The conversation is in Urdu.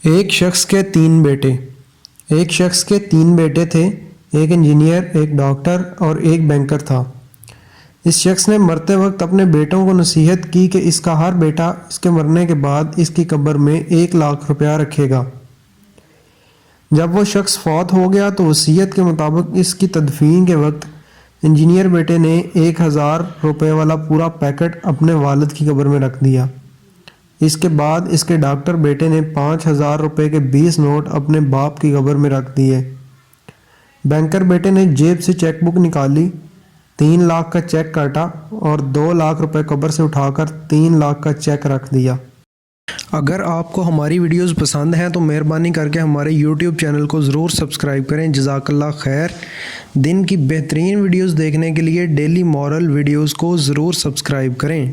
ایک شخص کے تین بیٹے تھے، ایک انجینئر، ایک ڈاکٹر اور ایک بینکر تھا۔ اس شخص نے مرتے وقت اپنے بیٹوں کو نصیحت کی کہ اس کا ہر بیٹا اس کے مرنے کے بعد اس کی قبر میں 1,00,000 روپیہ رکھے گا۔ جب وہ شخص فوت ہو گیا تو وصیت کے مطابق اس کی تدفین کے وقت انجینئر بیٹے نے 1,000 روپے والا پورا پیکٹ اپنے والد کی قبر میں رکھ دیا۔ اس کے بعد اس کے ڈاکٹر بیٹے نے 5,000 روپے کے 20 نوٹ اپنے باپ کی قبر میں رکھ دیے۔ بینکر بیٹے نے جیب سے چیک بک نکالی، 3,00,000 کا چیک کاٹا اور 2,00,000 روپے قبر سے اٹھا کر 3,00,000 کا چیک رکھ دیا۔ اگر آپ کو ہماری ویڈیوز پسند ہیں تو مہربانی کر کے ہمارے یوٹیوب چینل کو ضرور سبسکرائب کریں۔ جزاک اللہ خیر۔ دن کی بہترین ویڈیوز دیکھنے کے لیے ڈیلی مورل ویڈیوز کو ضرور سبسکرائب کریں۔